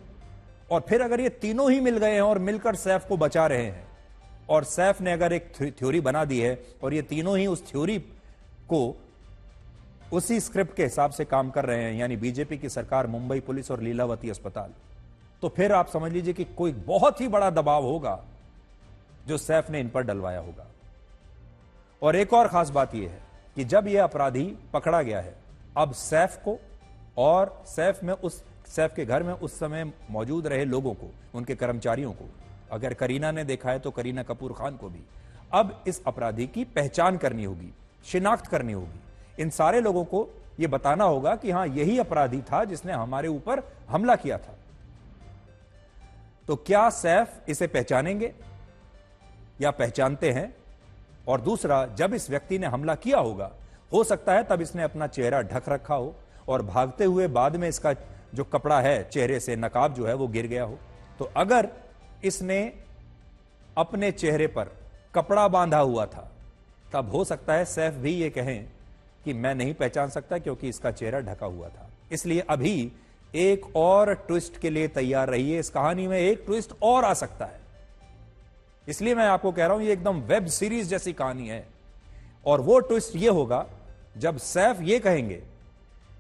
A: और फिर अगर ये तीनों ही मिल गए हैं और मिलकर सैफ को बचा रहे हैं, और सैफ ने अगर एक थ्योरी बना दी है और ये तीनों ही उस थ्योरी को उसी स्क्रिप्ट के हिसाब से काम कर रहे हैं, यानी बीजेपी की सरकार, मुंबई पुलिस और लीलावती अस्पताल, तो फिर आप समझ लीजिए कि कोई बहुत ही बड़ा दबाव होगा जो सैफ ने इन पर डलवाया होगा। और एक और खास बात यह है कि जब यह अपराधी पकड़ा गया है, अब सैफ को और सैफ के घर में उस समय मौजूद रहे लोगों को, उनके कर्मचारियों को, अगर करीना ने देखा है तो करीना कपूर खान को भी, अब इस अपराधी की पहचान करनी होगी, शिनाख्त करनी होगी। इन सारे लोगों को यह बताना होगा कि हां, यही अपराधी था जिसने हमारे ऊपर हमला किया था। तो क्या सैफ इसे पहचानेंगे या पहचानते हैं? और दूसरा, जब इस व्यक्ति ने हमला किया होगा, हो सकता है तब इसने अपना चेहरा ढक रखा हो और भागते हुए बाद में इसका जो कपड़ा है चेहरे से, नकाब जो है वो गिर गया हो। तो अगर इसने अपने चेहरे पर कपड़ा बांधा हुआ था, तब हो सकता है सैफ भी ये कहें कि मैं नहीं पहचान सकता क्योंकि इसका चेहरा ढका हुआ था। इसलिए अभी एक और ट्विस्ट के लिए तैयार रहिए, इस कहानी में एक ट्विस्ट और आ सकता है। इसलिए मैं आपको कह रहा हूं, ये एकदम वेब सीरीज जैसी कहानी है। और वो ट्विस्ट ये होगा जब सैफ ये कहेंगे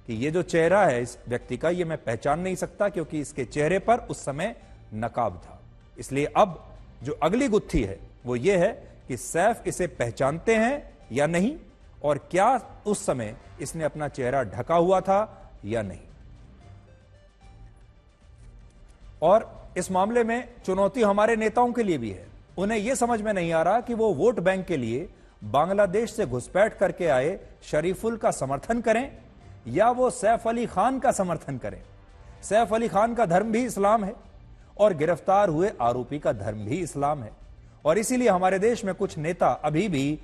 A: कि ये जो चेहरा है इस व्यक्ति का, ये मैं पहचान नहीं सकता क्योंकि इसके चेहरे पर उस समय नकाब था। इसलिए अब जो अगली गुत्थी है वो ये है कि सैफ इसे पहचानते हैं या नहीं, और क्या उस समय इसने अपना चेहरा ढका हुआ था या नहीं। और इस मामले में चुनौती हमारे नेताओं के लिए भी है। उन्हें यह समझ में नहीं आ रहा कि वो वोट बैंक के लिए बांग्लादेश से घुसपैठ करके आए शरीफुल का समर्थन करें या वो सैफ अली खान का समर्थन करें। सैफ अली खान का धर्म भी इस्लाम है और गिरफ्तार हुए आरोपी का धर्म भी इस्लाम है। और इसीलिए हमारे देश में कुछ नेता अभी भी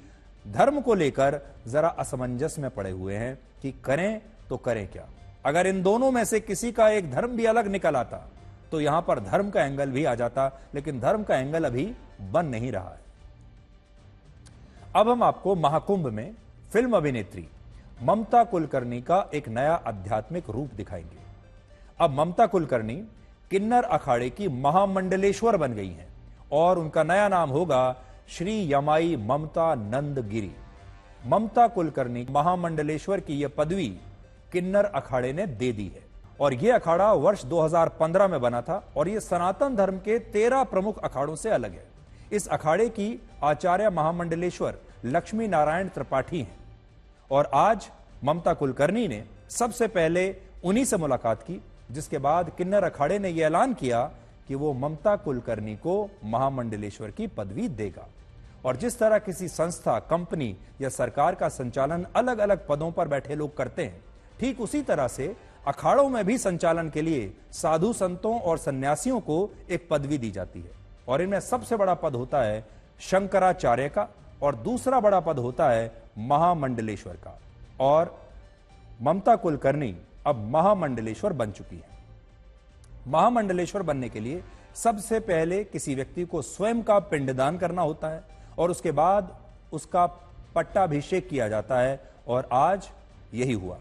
A: धर्म को लेकर जरा असमंजस में पड़े हुए हैं कि करें तो करें क्या। अगर इन दोनों में से किसी का एक धर्म भी अलग निकल आता तो यहां पर धर्म का एंगल भी आ जाता, लेकिन धर्म का एंगल अभी बन नहीं रहा है। अब हम आपको महाकुंभ में फिल्म अभिनेत्री ममता कुलकर्णी का एक नया आध्यात्मिक रूप दिखाएंगे। अब ममता कुलकर्णी किन्नर अखाड़े की महामंडलेश्वर बन गई हैं और उनका नया नाम होगा श्री यमाई ममता नंद गिरी। ममता कुलकर्णी महामंडलेश्वर की यह पदवी किन्नर अखाड़े ने दे दी है और यह अखाड़ा वर्ष 2015 में बना था और यह सनातन धर्म के 13 प्रमुख अखाड़ों से अलग है। इस अखाड़े की आचार्य महामंडलेश्वर लक्ष्मी नारायण त्रिपाठी हैं और आज ममता कुलकर्णी ने सबसे पहले उन्हीं से मुलाकात की, जिसके बाद किन्नर अखाड़े ने यह ऐलान किया कि वो ममता कुलकर्णी को महामंडलेश्वर की पदवी देगा। और जिस तरह किसी संस्था, कंपनी या सरकार का संचालन अलग अलग पदों पर बैठे लोग करते हैं, ठीक उसी तरह से अखाड़ों में भी संचालन के लिए साधु संतों और सन्यासियों को एक पदवी दी जाती है और इनमें सबसे बड़ा पद होता है शंकराचार्य का और दूसरा बड़ा पद होता है महामंडलेश्वर का। और ममता कुलकर्णी अब महामंडलेश्वर बन चुकी है। महामंडलेश्वर बनने के लिए सबसे पहले किसी व्यक्ति को स्वयं का पिंडदान करना होता है और उसके बाद उसका पट्टाभिषेक किया जाता है और आज यही हुआ।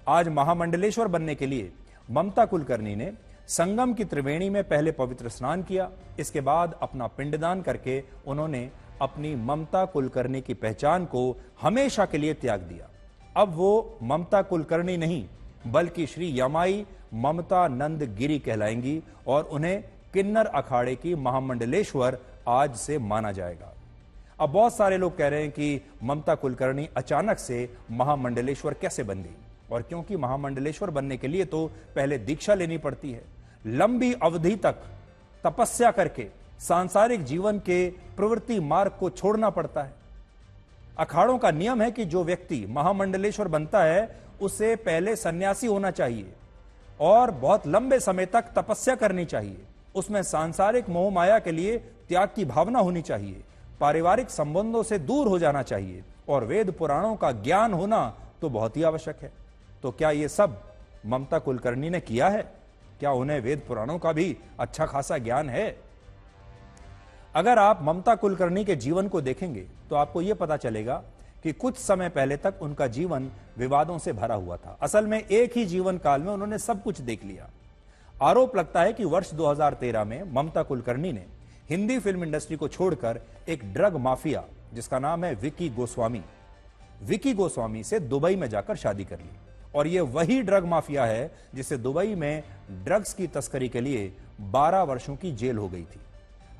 A: आज महामंडलेश्वर बनने के लिए ममता कुलकर्णी ने संगम की त्रिवेणी में पहले पवित्र स्नान किया। इसके बाद अपना पिंडदान करके उन्होंने अपनी ममता कुलकर्णी की पहचान को हमेशा के लिए त्याग दिया। अब वो ममता कुलकर्णी नहीं बल्कि श्री यमाई ममता नंद गिरी कहलाएंगी और उन्हें किन्नर अखाड़े की महामंडलेश्वर आज से माना जाएगा। अब बहुत सारे लोग कह रहे हैं कि ममता कुलकर्णी अचानक से महामंडलेश्वर कैसे बन गई, और क्योंकि महामंडलेश्वर बनने के लिए तो पहले दीक्षा लेनी पड़ती है, लंबी अवधि तक तपस्या करके सांसारिक जीवन के प्रवृत्ति मार्ग को छोड़ना पड़ता है। अखाड़ों का नियम है कि जो व्यक्ति महामंडलेश्वर बनता है उसे पहले सन्यासी होना चाहिए और बहुत लंबे समय तक तपस्या करनी चाहिए। उसमें सांसारिक मोह माया के लिए त्याग की भावना होनी चाहिए, पारिवारिक संबंधों से दूर हो जाना चाहिए और वेद पुराणों का ज्ञान होना तो बहुत ही आवश्यक है। तो क्या ये सब ममता कुलकर्णी ने किया है? क्या उन्हें वेद पुराणों का भी अच्छा खासा ज्ञान है? अगर आप ममता कुलकर्णी के जीवन को देखेंगे तो आपको यह पता चलेगा कि कुछ समय पहले तक उनका जीवन विवादों से भरा हुआ था। असल में एक ही जीवन काल में उन्होंने सब कुछ देख लिया। आरोप लगता है कि वर्ष 2013 में ममता कुलकर्णी ने हिंदी फिल्म इंडस्ट्री को छोड़कर एक ड्रग माफिया जिसका नाम है विकी गोस्वामी से दुबई में जाकर शादी कर ली और यह वही ड्रग माफिया है जिसे दुबई में ड्रग्स की तस्करी के लिए 12 वर्षों की जेल हो गई थी।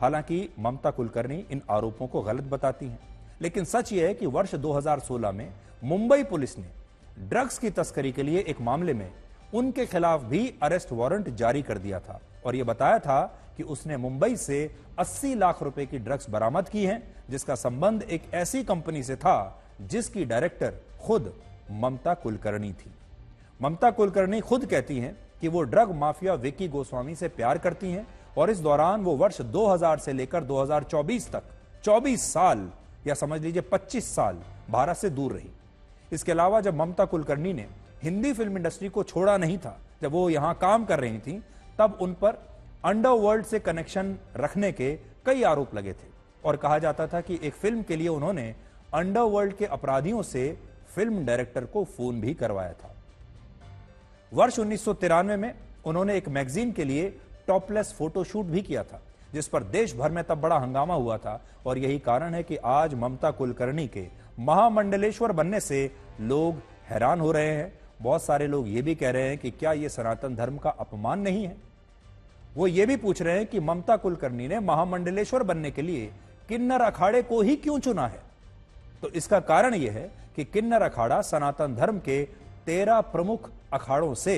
A: हालांकि ममता कुलकर्णी इन आरोपों को गलत बताती हैं, लेकिन सच यह है कि वर्ष 2016 में मुंबई पुलिस ने ड्रग्स की तस्करी के लिए एक मामले में उनके खिलाफ भी अरेस्ट वारंट जारी कर दिया था और यह बताया था कि उसने मुंबई से 80 लाख रुपए की ड्रग्स बरामद की हैं, जिसका संबंध एक ऐसी कंपनी से था जिसकी डायरेक्टर खुद ममता कुलकर्णी थी। ममता कुलकर्णी खुद कहती हैं कि वो ड्रग माफिया विकी गोस्वामी से प्यार करती हैं और इस दौरान वो वर्ष 2000 से लेकर 2024 तक 24 साल या समझ लीजिए 25 साल भारत से दूर रही। इसके अलावा जब ममता कुलकर्णी ने हिंदी फिल्म इंडस्ट्री को छोड़ा नहीं था, जब वो यहां काम कर रही थी, तब उन पर अंडरवर्ल्ड से कनेक्शन रखने के कई आरोप लगे थे और कहा जाता था कि एक फिल्म के लिए उन्होंने अंडरवर्ल्ड के अपराधियों से फिल्म डायरेक्टर को फोन भी करवाया था। वर्ष 1993 में उन्होंने एक मैगजीन के लिए टॉपलेस फोटोशूट भी किया था, जिस पर देश भर में तब बड़ा हंगामा हुआ था और यही कारण है कि आज ममता कुलकर्णी के महामंडलेश्वर बनने से लोग हैरान हो रहे हैं। बहुत सारे लोग ये भी कह रहे हैं कि क्या यह सनातन धर्म का अपमान नहीं है। वो ये भी पूछ रहे हैं कि ममता कुलकर्णी ने महामंडलेश्वर बनने के लिए किन्नर अखाड़े को ही क्यों चुना है। तो इसका कारण यह है कि किन्नर अखाड़ा सनातन धर्म के 13 प्रमुख अखाड़ों से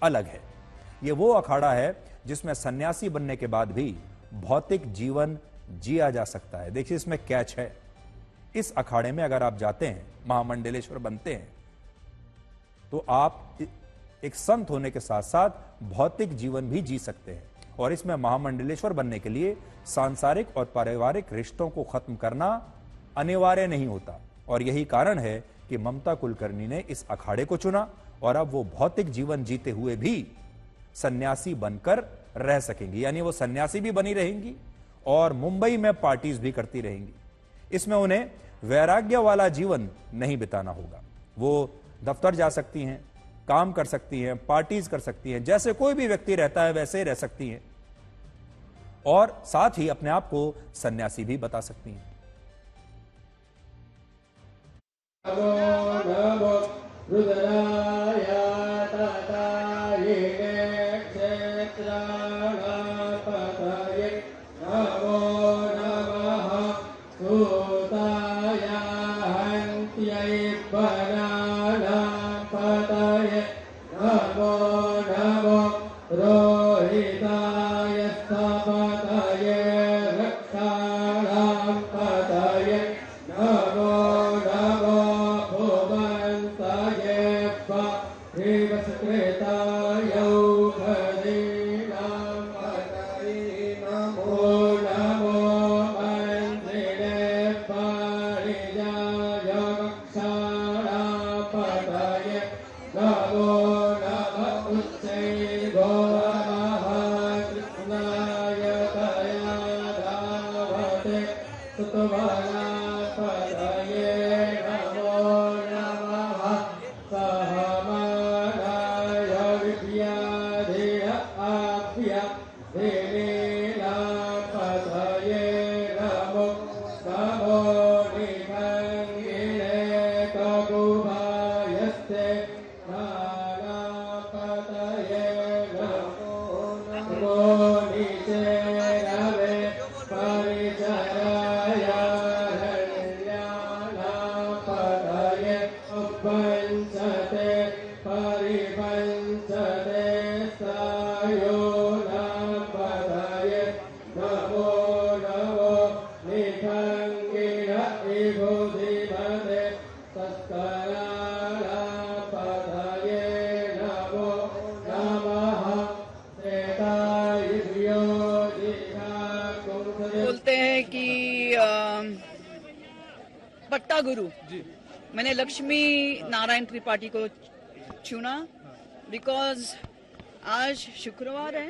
A: अलग है। यह वो अखाड़ा है जिसमें सन्यासी बनने के बाद भी भौतिक जीवन जिया जा सकता है। देखिए इसमें कैच है। इस अखाड़े में अगर आप जाते हैं, महामंडलेश्वर बनते हैं, तो आप एक संत होने के साथ साथ भौतिक जीवन भी जी सकते हैं। और इसमें महामंडलेश्वर बनने के लिए सांसारिक और पारिवारिक रिश्तों को खत्म करना अनिवार्य नहीं होता। और यही कारण है कि ममता कुलकर्णी ने इस अखाड़े को चुना और अब वो भौतिक जीवन जीते हुए भी सन्यासी बनकर रह सकेंगी, यानी वो सन्यासी भी बनी रहेंगी और मुंबई में पार्टीज भी करती रहेंगी। इसमें उन्हें वैराग्य वाला जीवन नहीं बिताना होगा। वो दफ्तर जा सकती हैं, काम कर सकती हैं, पार्टीज कर सकती हैं, जैसे कोई भी व्यक्ति रहता है वैसे ही रह सकती हैं और साथ ही अपने आप को सन्यासी भी बता सकती हैं।
B: बोलते हैं कि पट्टा गुरु मैंने लक्ष्मी नारायण त्रिपाठी को चुना बिकॉज आज शुक्रवार है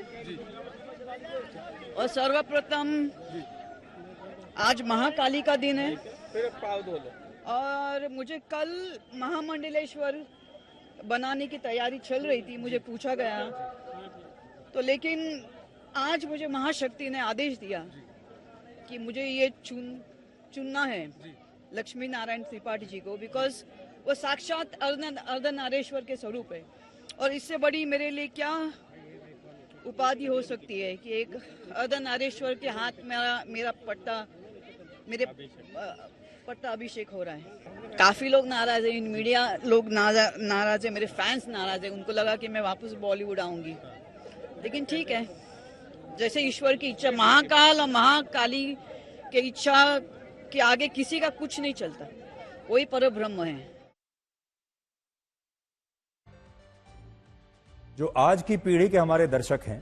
B: और सर्वप्रथम आज महाकाली का दिन है और मुझे कल महामंडलेश्वर बनाने की तैयारी चल रही थी, मुझे पूछा गया तो, लेकिन आज मुझे महाशक्ति ने आदेश दिया कि मुझे ये चुनना है लक्ष्मी नारायण त्रिपाठी जी को, बिकॉज वो साक्षात अर्धनारेश्वर के स्वरूप है। और इससे बड़ी मेरे लिए क्या उपाधि हो सकती है कि एक अर्धनारेश्वर के हाथ मेरा पट्टा अभिषेक हो रहा है। काफी लोग नाराज है, मीडिया लोग नाराज है, मेरे फैंस नाराज है, उनको लगा कि मैं वापस बॉलीवुड आऊंगी, लेकिन ठीक है, जैसे ईश्वर की इच्छा। महाकाल और महाकाली के इच्छा के आगे किसी का कुछ नहीं चलता, वही परब्रह्म है।
A: जो आज की पीढ़ी के हमारे दर्शक हैं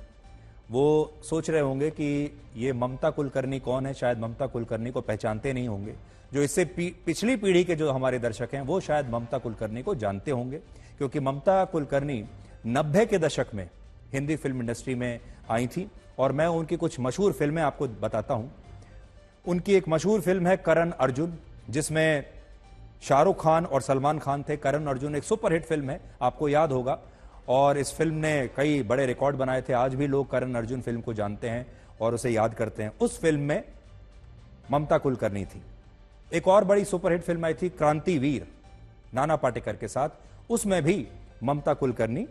A: वो सोच रहे होंगे कि ये ममता कुलकर्णी कौन है, शायद ममता कुलकर्णी को पहचानते नहीं होंगे। जो इससे पिछली पीढ़ी के जो हमारे दर्शक हैं वो शायद ममता कुलकर्णी को जानते होंगे, क्योंकि ममता कुलकर्णी 90 के दशक में हिंदी फिल्म इंडस्ट्री में आई थी। और मैं उनकी कुछ मशहूर फिल्में आपको बताता हूं। उनकी एक मशहूर फिल्म है करण अर्जुन, जिसमें शाहरुख खान और सलमान खान थे। करण अर्जुन एक सुपरहिट फिल्म है, आपको याद होगा, और इस फिल्म ने कई बड़े रिकॉर्ड बनाए थे। आज भी लोग करण अर्जुन फिल्म को जानते हैं और उसे याद करते हैं। उस फिल्म में ममता कुलकर्णी थी। एक और बड़ी सुपरहिट फिल्म आई थी क्रांतिवीर, नाना पाटेकर के साथ, उसमें भी ममता कुलकर्णी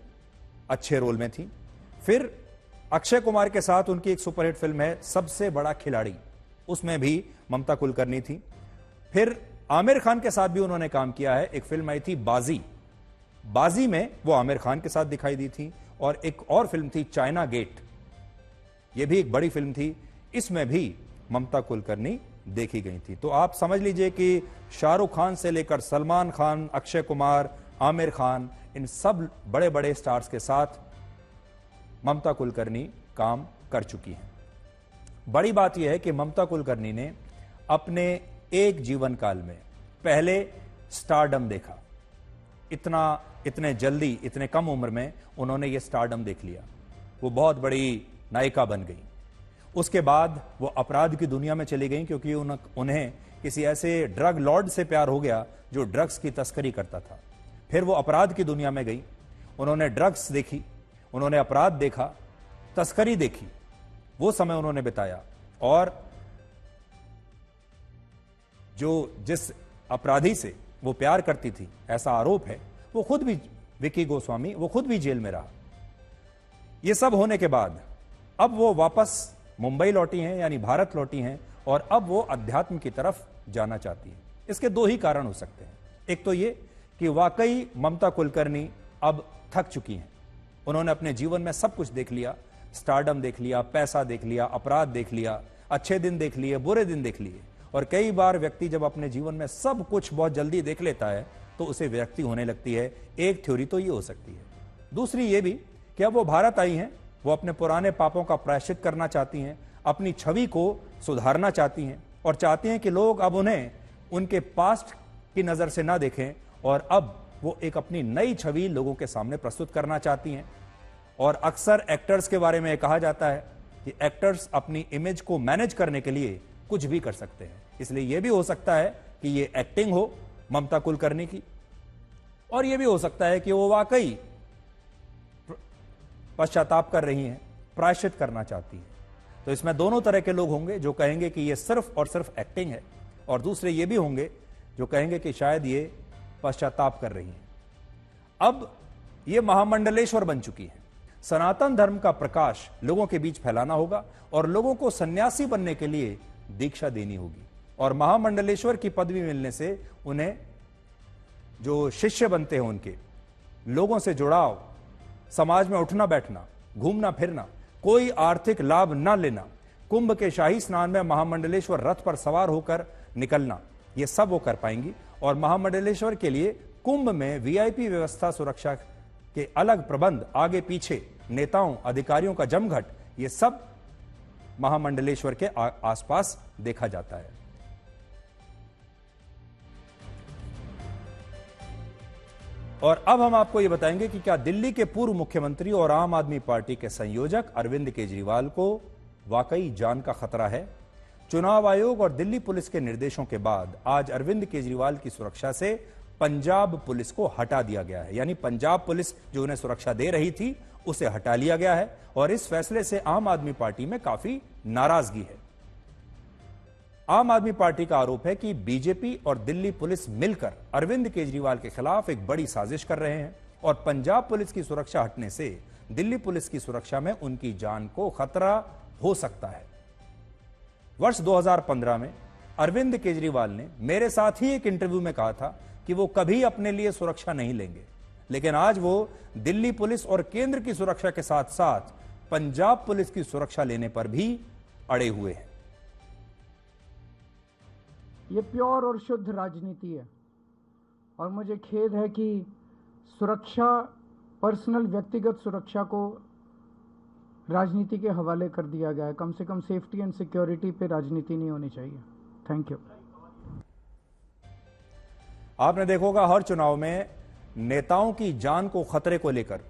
A: अच्छे रोल में थी। फिर अक्षय कुमार के साथ उनकी एक सुपरहिट फिल्म है सबसे बड़ा खिलाड़ी, उसमें भी ममता कुलकर्णी थी। फिर आमिर खान के साथ भी उन्होंने काम किया है। एक फिल्म आई थी बाजी, बाजी में वो आमिर खान के साथ दिखाई दी थी। और एक और फिल्म थी चाइना गेट, ये भी एक बड़ी फिल्म थी, इसमें भी ममता कुलकर्णी देखी गई थी। तो आप समझ लीजिए कि शाहरुख खान से लेकर सलमान खान, अक्षय कुमार, आमिर खान, इन सब बड़े बड़े स्टार्स के साथ ममता कुलकर्णी काम कर चुकी हैं। बड़ी बात यह है कि ममता कुलकर्णी ने अपने एक जीवन काल में पहले स्टारडम देखा। इतने जल्दी, इतने कम उम्र में उन्होंने ये स्टारडम देख लिया। वो बहुत बड़ी नायिका बन गई। उसके बाद वो अपराध की दुनिया में चली गई, क्योंकि उन्हें किसी ऐसे ड्रग लॉर्ड से प्यार हो गया जो ड्रग्स की तस्करी करता था। फिर वो अपराध की दुनिया में गई। उन्होंने ड्रग्स देखी, उन्होंने अपराध देखा, तस्करी देखी। वो समय उन्होंने बिताया, और जिस अपराधी से वो प्यार करती थी, ऐसा आरोप है, वो खुद भी, विकी गोस्वामी, वो खुद भी जेल में रहा। ये सब होने के बाद अब वो वापस मुंबई लौटी हैं, यानी भारत लौटी हैं, और अब वो अध्यात्म की तरफ जाना चाहती हैं। इसके दो ही कारण हो सकते हैं। एक तो ये कि वाकई ममता कुलकर्णी अब थक चुकी हैं। उन्होंने अपने जीवन में सब कुछ देख लिया, स्टारडम देख लिया, पैसा देख लिया, अपराध देख लिया, अच्छे दिन देख लिए, बुरे दिन देख लिए। और कई बार व्यक्ति जब अपने जीवन में सब कुछ बहुत जल्दी देख लेता है तो उसे विरक्ति होने लगती है। एक थ्योरी तो ये हो सकती है। दूसरी ये भी कि अब वो भारत आई हैं, वो अपने पुराने पापों का प्रायश्चित करना चाहती हैं, अपनी छवि को सुधारना चाहती हैं, और चाहती हैं कि लोग अब उन्हें उनके पास्ट की नजर से ना देखें, और अब वो एक अपनी नई छवि लोगों के सामने प्रस्तुत करना चाहती हैं। और अक्सर एक्टर्स के बारे में कहा जाता है कि एक्टर्स अपनी इमेज को मैनेज करने के लिए कुछ भी कर सकते हैं। इसलिए यह भी हो सकता है कि ये एक्टिंग हो ममता कुलकर्णी की, और यह भी हो सकता है कि वो वाकई पश्चाताप कर रही हैं, प्रायश्चित करना चाहती हैं। तो इसमें दोनों तरह के लोग होंगे जो कहेंगे कि ये सिर्फ और सिर्फ एक्टिंग है, और दूसरे ये भी होंगे जो कहेंगे कि शायद ये पश्चाताप कर रही हैं। अब ये महामंडलेश्वर बन चुकी है। सनातन धर्म का प्रकाश लोगों के बीच फैलाना होगा, और लोगों को सन्यासी बनने के लिए दीक्षा देनी होगी। और महामंडलेश्वर की पदवी मिलने से उन्हें, जो शिष्य बनते हैं उनके, लोगों से जुड़ाव, समाज में उठना बैठना, घूमना फिरना, कोई आर्थिक लाभ न लेना, कुंभ के शाही स्नान में महामंडलेश्वर रथ पर सवार होकर निकलना, ये सब वो कर पाएंगी। और महामंडलेश्वर के लिए कुंभ में वीआईपी व्यवस्था, सुरक्षा के अलग प्रबंध, आगे पीछे नेताओं अधिकारियों का जमघट, ये सब महामंडलेश्वर के आसपास देखा जाता है। और अब हम आपको यह बताएंगे कि क्या दिल्ली के पूर्व मुख्यमंत्री और आम आदमी पार्टी के संयोजक अरविंद केजरीवाल को वाकई जान का खतरा है। चुनाव आयोग और दिल्ली पुलिस के निर्देशों के बाद आज अरविंद केजरीवाल की सुरक्षा से पंजाब पुलिस को हटा दिया गया है। यानी पंजाब पुलिस जो उन्हें सुरक्षा दे रही थी उसे हटा लिया गया है, और इस फैसले से आम आदमी पार्टी में काफी नाराजगी है। आम आदमी पार्टी का आरोप है कि बीजेपी और दिल्ली पुलिस मिलकर अरविंद केजरीवाल के खिलाफ एक बड़ी साजिश कर रहे हैं, और पंजाब पुलिस की सुरक्षा हटने से दिल्ली पुलिस की सुरक्षा में उनकी जान को खतरा हो सकता है। वर्ष 2015 में अरविंद केजरीवाल ने मेरे साथ ही एक इंटरव्यू में कहा था कि वो कभी अपने लिए सुरक्षा नहीं लेंगे, लेकिन आज वो दिल्ली पुलिस और केंद्र की सुरक्षा के साथ साथ पंजाब पुलिस की सुरक्षा लेने पर भी अड़े हुए हैं।
C: ये प्योर और शुद्ध राजनीति है, और मुझे खेद है कि सुरक्षा, पर्सनल व्यक्तिगत सुरक्षा को राजनीति के हवाले कर दिया गया है। कम से कम सेफ्टी एंड सिक्योरिटी पे राजनीति नहीं होनी चाहिए। Thank you.
A: आपने देखा होगा हर चुनाव में नेताओं की जान को खतरे को लेकर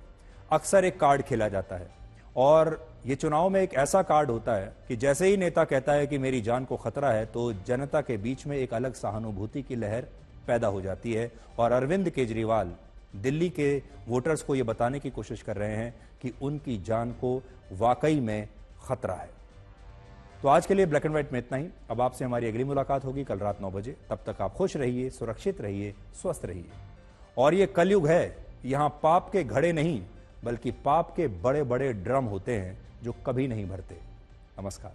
A: अक्सर एक कार्ड खेला जाता है, और ये चुनाव में एक ऐसा कार्ड होता है कि जैसे ही नेता कहता है कि मेरी जान को खतरा है, तो जनता के बीच में एक अलग सहानुभूति की लहर पैदा हो जाती है। और अरविंद केजरीवाल दिल्ली के वोटर्स को यह बताने की कोशिश कर रहे हैं कि उनकी जान को वाकई में खतरा है। तो आज के लिए ब्लैक एंड व्हाइट में इतना ही। अब आपसे हमारी अगली मुलाकात होगी कल रात 9 बजे। तब तक आप खुश रहिए, सुरक्षित रहिए, स्वस्थ रहिए। और ये कलयुग है, यहां पाप के घड़े नहीं बल्कि पाप के बड़े बड़े ड्रम होते हैं जो कभी नहीं भरते। नमस्कार।